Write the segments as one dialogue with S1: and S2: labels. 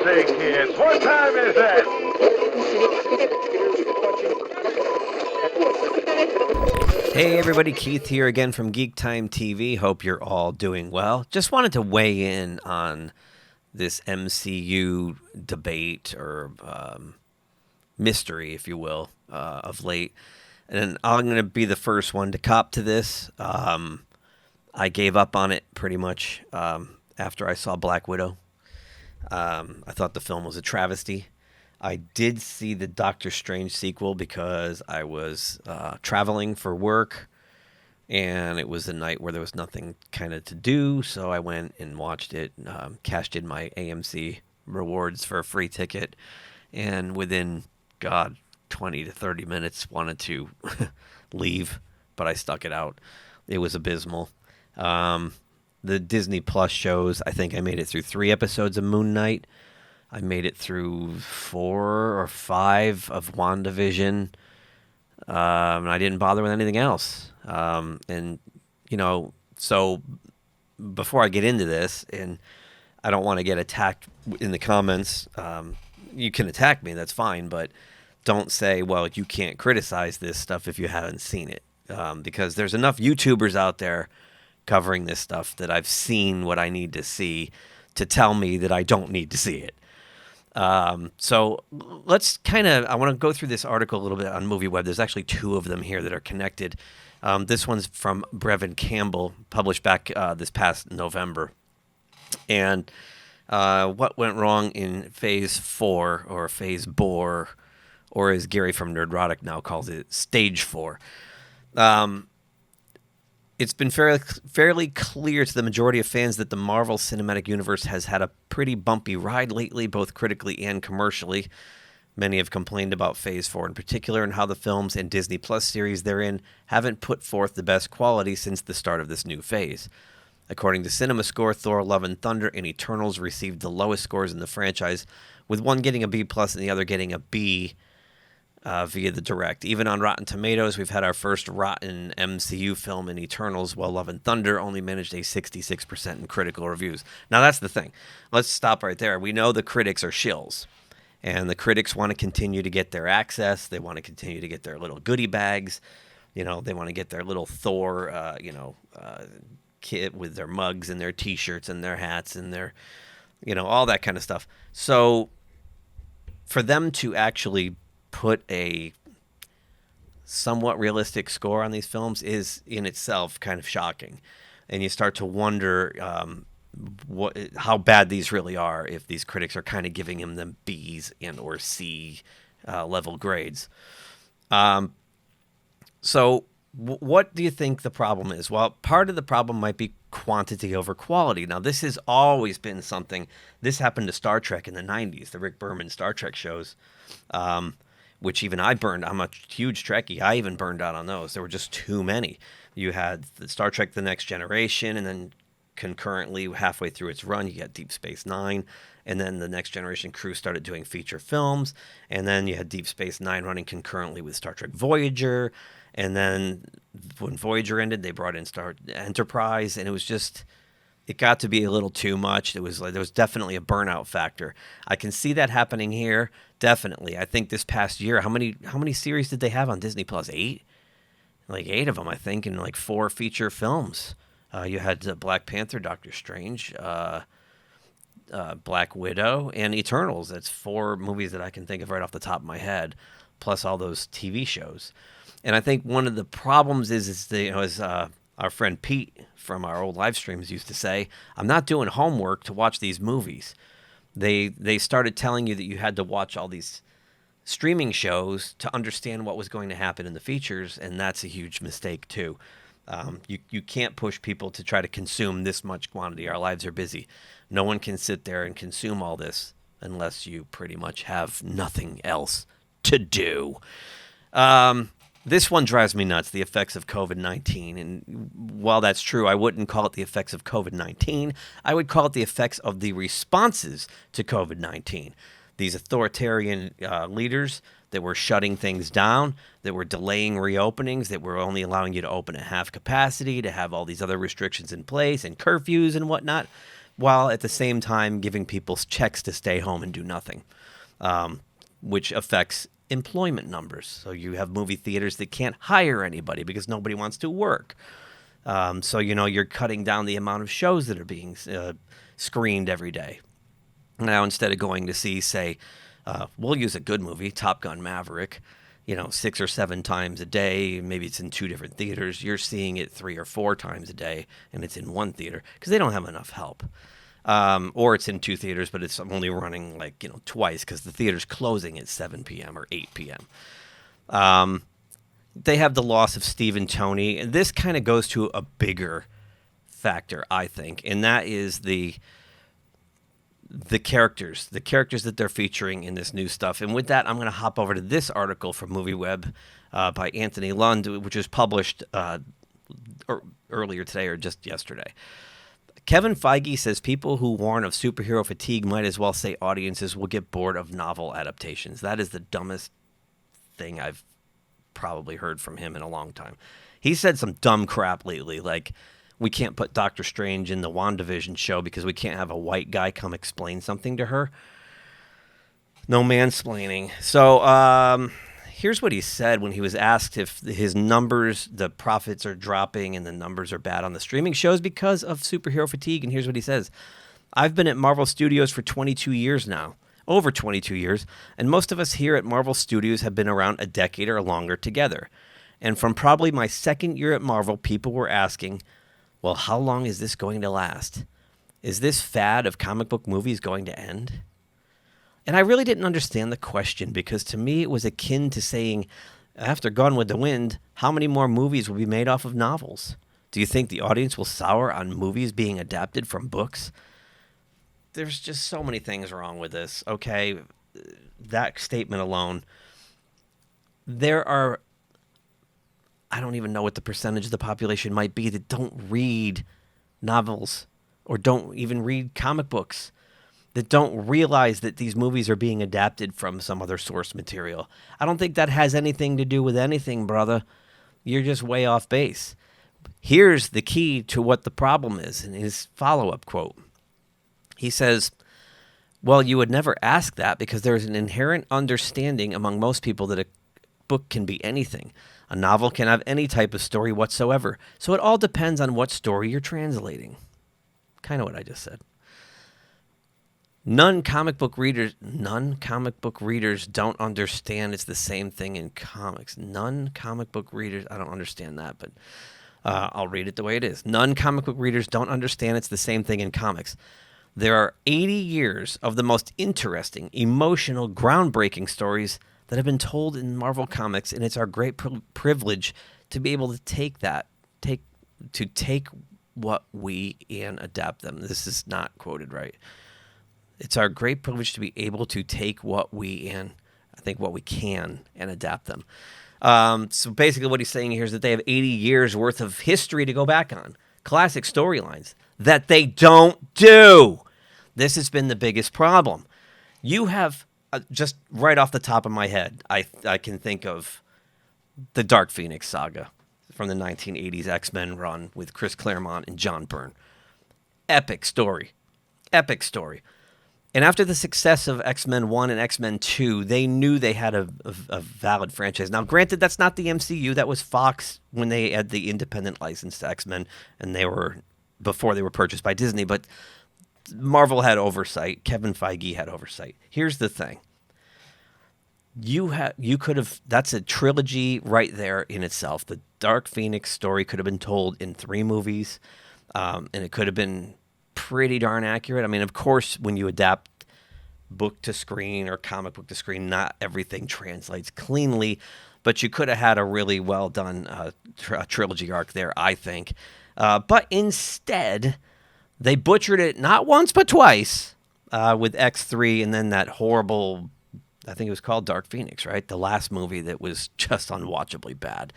S1: say, kids, what time is it?
S2: Hey everybody, Keith here again from GeekTime TV. Hope you're all doing well. Just wanted to weigh in on this MCU debate or mystery, if you will, of late. And I'm going to be the first one to cop to this. I gave up on it pretty much after I saw Black Widow. I thought the film was a travesty. I did see the Doctor Strange sequel because I was traveling for work, and it was a night where there was nothing kind of to do, so I went and watched it, cashed in my AMC rewards for a free ticket, and within, 20 to 30 minutes wanted to leave, but I stuck it out. It was abysmal. The Disney Plus shows, I think I made it through 3 episodes of Moon Knight. I made it through 4 or 5 of WandaVision. And I didn't bother with anything else. And, so before I get into this, and I don't want to get attacked in the comments, you can attack me, that's fine, but don't say, well, you can't criticize this stuff if you haven't seen it. Because there's enough YouTubers out there covering this stuff that I've seen what I need to see to tell me that I don't need to see it. So let's I want to go through this article a little bit on MovieWeb. There's actually 2 of them here that are connected. This one's from Brevin Campbell, published back this past November. And what went wrong in Phase 4, or Phase Bore, or as Gary from Nerdrotic now calls it, Stage 4. It's been fairly clear to the majority of fans that the Marvel Cinematic Universe has had a pretty bumpy ride lately, both critically and commercially. Many have complained about Phase 4 in particular, and how the films and Disney Plus series therein haven't put forth the best quality since the start of this new phase. According to CinemaScore, Thor: Love and Thunder and Eternals received the lowest scores in the franchise, with one getting a B+ and the other getting a B via the direct. Even on Rotten Tomatoes, we've had our first rotten MCU film in Eternals, while Love and Thunder only managed a 66% in critical reviews. Now, that's the thing. Let's stop right there. We know the critics are shills, and the critics want to continue to get their access. They want to continue to get their little goodie bags. They want to get their little Thor, kit with their mugs and their T-shirts and their hats and their, all that kind of stuff. So for them to actually put a somewhat realistic score on these films is in itself kind of shocking, and you start to wonder how bad these really are if these critics are kind of giving them B's and or C level grades. So what do you think the problem is? Well, part of the problem might be quantity over quality. Now, this has always been something. This happened to Star Trek in the 90s, the Rick Berman Star Trek shows, which even I burned. I'm a huge Trekkie. I even burned out on those. There were just too many. You had the Star Trek The Next Generation, and then concurrently, halfway through its run, you got Deep Space Nine, and then the Next Generation crew started doing feature films, and then you had Deep Space Nine running concurrently with Star Trek Voyager, and then when Voyager ended, they brought in Star Enterprise, and it got to be a little too much. There was definitely a burnout factor. I can see that happening here, definitely. I think this past year, how many series did they have on Disney Plus? 8? Like 8 of them, I think, and like 4 feature films. You had Black Panther, Doctor Strange, Black Widow, and Eternals. That's 4 movies that I can think of right off the top of my head, plus all those TV shows. And I think one of the problems is our friend Pete from our old live streams used to say, I'm not doing homework to watch these movies. They started telling you that you had to watch all these streaming shows to understand what was going to happen in the features, and that's a huge mistake too. You can't push people to try to consume this much quantity. Our lives are busy. No one can sit there and consume all this unless you pretty much have nothing else to do. This one drives me nuts, the effects of COVID-19. And while that's true, I wouldn't call it the effects of COVID-19. I would call it the effects of the responses to COVID-19. These authoritarian leaders that were shutting things down, that were delaying reopenings, that were only allowing you to open at half capacity, to have all these other restrictions in place and curfews and whatnot. while at the same time giving people checks to stay home and do nothing, which affects employment numbers. So you have movie theaters that can't hire anybody because nobody wants to work. So, you're cutting down the amount of shows that are being screened every day. Now, instead of going to see, say, we'll use a good movie, Top Gun Maverick, 6 or 7 times a day, maybe it's in 2 different theaters, you're seeing it 3 or 4 times a day, and it's in 1 theater because they don't have enough help. Or it's in 2 theaters, but it's only running twice because the theater's closing at 7 p.m. or 8 p.m. They have the loss of Steve and Tony, and this kind of goes to a bigger factor, I think, and that is the characters that they're featuring in this new stuff. And with that, I'm going to hop over to this article from MovieWeb by Anthony Lund, which was published earlier today or just yesterday. Kevin Feige says people who warn of superhero fatigue might as well say audiences will get bored of novel adaptations. That is the dumbest thing I've probably heard from him in a long time. He said some dumb crap lately, like we can't put Doctor Strange in the WandaVision show because we can't have a white guy come explain something to her. No mansplaining. So here's what he said when he was asked if his numbers, the profits are dropping and the numbers are bad on the streaming shows because of superhero fatigue. And here's what he says. I've been at Marvel Studios for 22 years now, over 22 years, and most of us here at Marvel Studios have been around a decade or longer together. And from probably my second year at Marvel, people were asking, well, how long is this going to last? Is this fad of comic book movies going to end? And I really didn't understand the question because to me it was akin to saying, after Gone with the Wind, how many more movies will be made off of novels? Do you think the audience will sour on movies being adapted from books? There's just so many things wrong with this, okay? That statement alone. There are, I don't even know what the percentage of the population might be that don't read novels or don't even read comic books, that don't realize that these movies are being adapted from some other source material. I don't think that has anything to do with anything, brother. You're just way off base. Here's the key to what the problem is in his follow-up quote. He says, well, you would never ask that because there's an inherent understanding among most people that a book can be anything. A novel can have any type of story whatsoever. So it all depends on what story you're translating. Kind of what I just said. None comic book readers don't understand it's the same thing in comics. None comic book readers, I don't understand that, but I'll read it the way it is. None comic book readers don't understand it's the same thing in comics. There are 80 years of the most interesting, emotional, groundbreaking stories that have been told in Marvel Comics, and it's our great privilege to be able to take what we and adapt them. This is not quoted right. It's our great privilege to be able to take what we can and adapt them. So basically what he's saying here is that they have 80 years worth of history to go back on. Classic storylines that they don't do. This has been the biggest problem. You have, just right off the top of my head, I can think of the Dark Phoenix saga from the 1980s X-Men run with Chris Claremont and John Byrne. Epic story. Epic story. And after the success of X-Men 1 and X-Men 2, they knew they had a valid franchise. Now, granted, that's not the MCU. That was Fox when they had the independent license to X-Men, and before they were purchased by Disney. But Marvel had oversight. Kevin Feige had oversight. Here's the thing. That's a trilogy right there in itself. The Dark Phoenix story could have been told in 3 movies, and it could have been pretty darn accurate. I mean, of course, when you adapt book to screen or comic book to screen, not everything translates cleanly, but you could have had a really well done trilogy arc there, I think. But instead, they butchered it not once but twice with X3 and then that horrible, I think it was called Dark Phoenix, right? The last movie that was just unwatchably bad.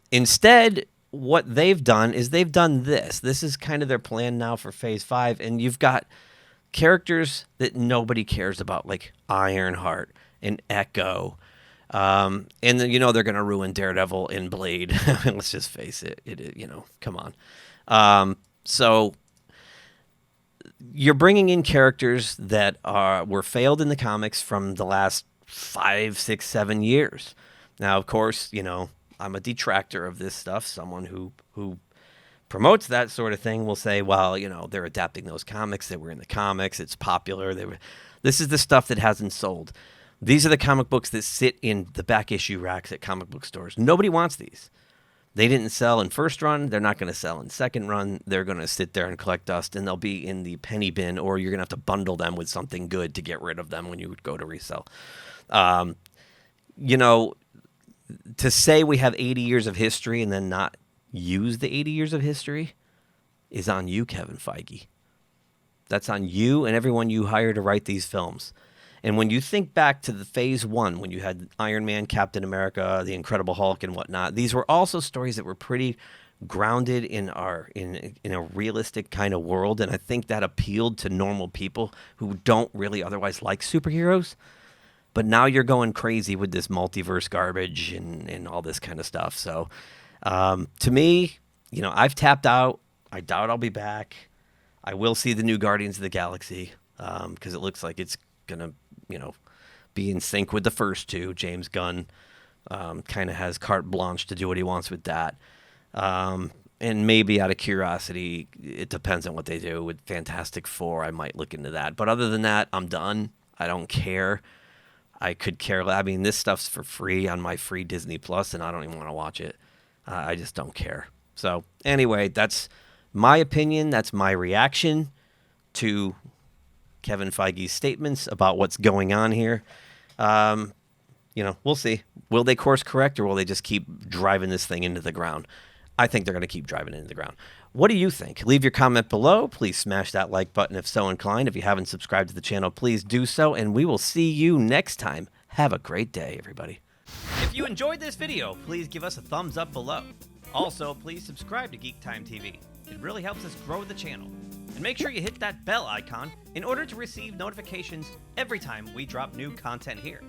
S2: Instead, what they've done is they've done this. This is kind of their plan now for Phase 5, and you've got characters that nobody cares about, like Ironheart and Echo. And then, they're going to ruin Daredevil and Blade. Let's just face it. Come on. So you're bringing in characters that were failed in the comics from the last 5, 6, 7 years. Now, of course, I'm a detractor of this stuff. Someone who promotes that sort of thing will say, well, they're adapting those comics. They were in the comics. It's popular. This is the stuff that hasn't sold. These are the comic books that sit in the back issue racks at comic book stores. Nobody wants these. They didn't sell in first run. They're not going to sell in second run. They're going to sit there and collect dust, and they'll be in the penny bin, or you're going to have to bundle them with something good to get rid of them when you would go to resell. To say we have 80 years of history and then not use the 80 years of history is on you, Kevin Feige. That's on you and everyone you hire to write these films. And when you think back to the Phase 1, when you had Iron Man, Captain America, the Incredible Hulk, and whatnot, these were also stories that were pretty grounded in a realistic kind of world. And I think that appealed to normal people who don't really otherwise like superheroes. But now you're going crazy with this multiverse garbage and all this kind of stuff. So to me, I've tapped out. I doubt I'll be back. I will see the new Guardians of the Galaxy because it looks like it's going to, be in sync with the first two. James Gunn kind of has carte blanche to do what he wants with that. And maybe out of curiosity, it depends on what they do with Fantastic Four. I might look into that. But other than that, I'm done. I don't care. I could care. I mean, this stuff's for free on my free Disney Plus, and I don't even want to watch it. I just don't care. So anyway, that's my opinion. That's my reaction to Kevin Feige's statements about what's going on here. We'll see. Will they course correct, or will they just keep driving this thing into the ground? I think they're going to keep driving it into the ground. What do you think? Leave your comment below. Please smash that like button if so inclined. If you haven't subscribed to the channel, please do so, and we will see you next time. Have a great day, everybody. If you enjoyed this video, please give us a thumbs up below. Also, please subscribe to GeekTime TV. It really helps us grow the channel. And make sure you hit that bell icon in order to receive notifications every time we drop new content here.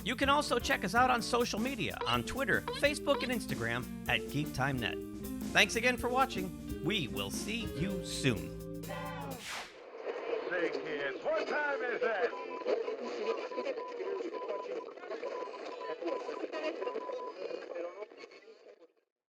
S2: You can also check us out on social media on Twitter, Facebook, and Instagram at GeekTimeNet. Thanks again for watching. We will see you soon.
S1: Say, kids, what time is that?